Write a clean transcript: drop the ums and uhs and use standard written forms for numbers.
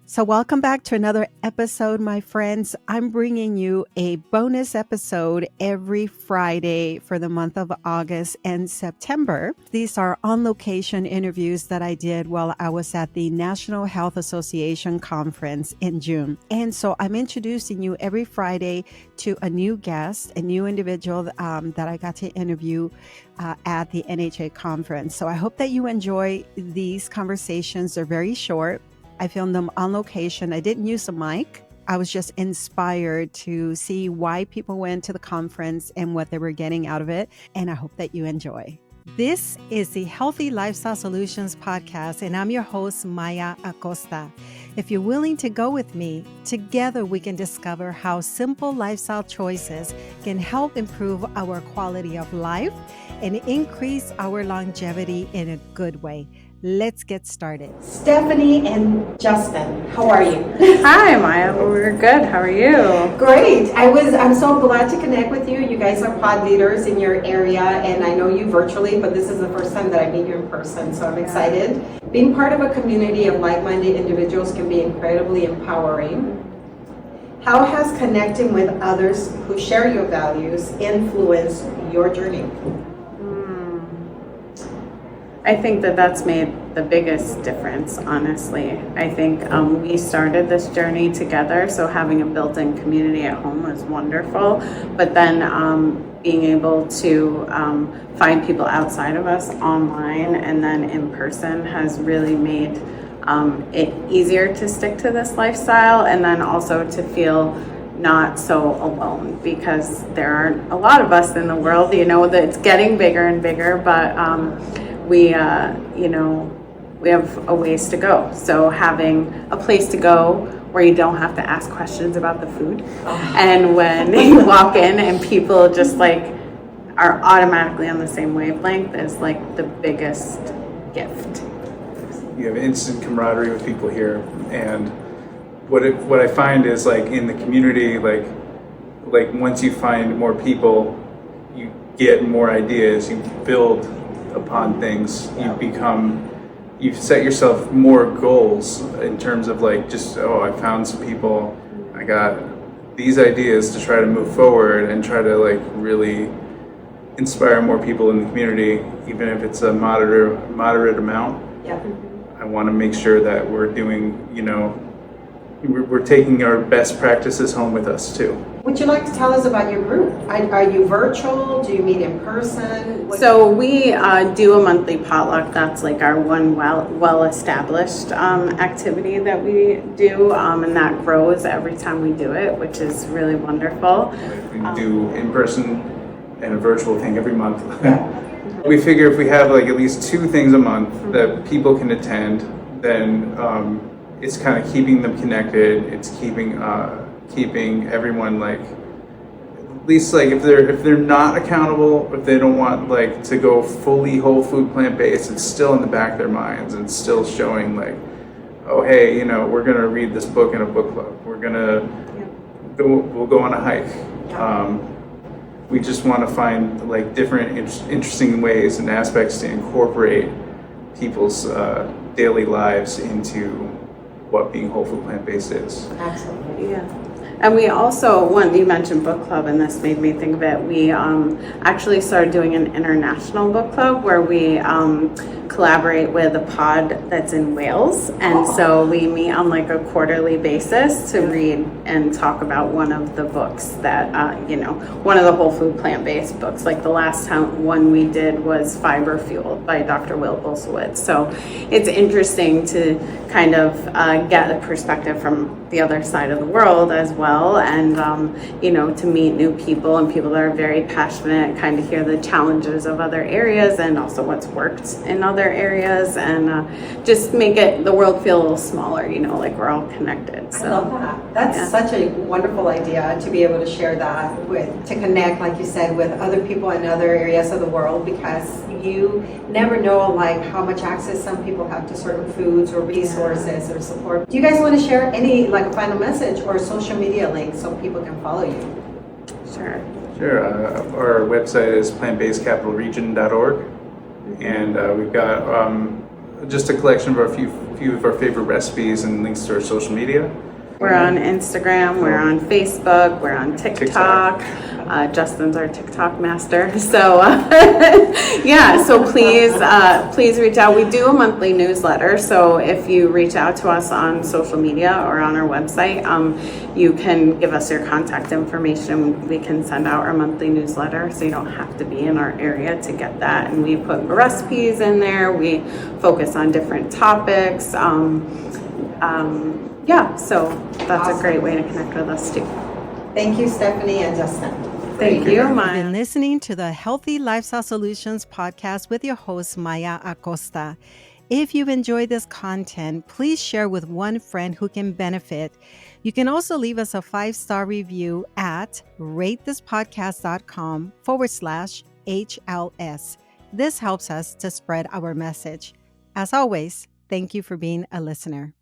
So, welcome back to another episode, my friends. I'm bringing you a bonus episode every Friday for the month of August and September. These are on location interviews that I did while I was at the National Health Association conference in June. And so, I'm introducing you every Friday to a new guest, a new individual that I got to interview at the NHA conference. So, I hope that you enjoy these conversations. They're very short. I filmed them on location. I didn't use a mic. I was just inspired to see why people went to the conference and what they were getting out of it. And I hope that you enjoy. This is the Healthy Lifestyle Solutions podcast, and I'm your host, Maya Acosta. If you're willing to go with me, together we can discover how simple lifestyle choices can help improve our quality of life and increase our longevity in a good way. Let's get started. Stephanie and Justin, how are you? Hi, Maya. We're good. How are you? Great. I'm so glad to connect with you. You guys are pod leaders in your area, and I know you virtually, but this is the first time that I meet you in person, so I'm excited. Being part of a community of like-minded individuals can be incredibly empowering. How has connecting with others who share your values influenced your journey? I think that's made the biggest difference, honestly. I think we started this journey together, so having a built-in community at home was wonderful. But then being able to find people outside of us online and then in person has really made it easier to stick to this lifestyle, and then also to feel not so alone, because there aren't a lot of us in the world. You know that it's getting bigger and bigger, but we have a ways to go. So having a place to go where you don't have to ask questions about the food, and when you walk in and people just are automatically on the same wavelength is the biggest gift. You have instant camaraderie with people here, and what I find is in the community, once you find more people, you get more ideas, you build upon things, you set yourself more goals in terms of I found some people, I got these ideas to try to move forward and try to really inspire more people in the community, even if it's a moderate amount. Yeah. I want to make sure that we're doing, we're taking our best practices home with us too. Would you like to tell us about your group? Are you virtual? Do you meet in person? So we do a monthly potluck. That's our one well-established activity that we do, and that grows every time we do it, which is really wonderful. We do in person and a virtual thing every month. We figure if we have at least 2 things a month that people can attend, then it's kind of keeping them connected. It's keeping everyone at least if they're not accountable, if they don't want to go fully whole food plant-based, it's still in the back of their minds, and it's still showing oh hey, we're gonna read this book in a book club. We're gonna we'll go on a hike. We just want to find different interesting ways and aspects to incorporate people's daily lives into what being whole food plant-based is. Absolutely. Yeah. And we also, you mentioned book club, and this made me think of it. We actually started doing an international book club where we collaborate with a pod that's in Wales. And so we meet on a quarterly basis to read and talk about one of the books that, one of the whole food plant-based books. The last one we did was Fiber Fueled by Dr. Will Bolsowitz. So it's interesting to kind of get a perspective from the other side of the world as well, and to meet new people and people that are very passionate, kind of hear the challenges of other areas and also what's worked in other areas, and just make the world feel a little smaller, we're all connected. So I love that. That's such a wonderful idea to be able to share that to connect, like you said, with other people in other areas of the world, because you never know how much access some people have to certain foods or resources or support. Do you guys want to share any final message or social media links so people can follow you? Sure. Our website is plantbasedcapitalregion.org, and we've got just a collection of our few of our favorite recipes and links to our social media. We're on Instagram, we're on Facebook, we're on TikTok. Justin's our TikTok master. So yeah, so please reach out. We do a monthly newsletter. So if you reach out to us on social media or on our website, you can give us your contact information. We can send out our monthly newsletter, so you don't have to be in our area to get that. And we put recipes in there. We focus on different topics. Yeah, so that's Awesome. a great way to connect with us too. Thank you, Stephanie and Justin. Thank you, You've Maya. been listening to the Healthy Lifestyle Solutions podcast with your host, Maya Acosta. If you've enjoyed this content, please share with one friend who can benefit. You can also leave us a 5-star review at ratethispodcast.com/HLS. This helps us to spread our message. As always, thank you for being a listener.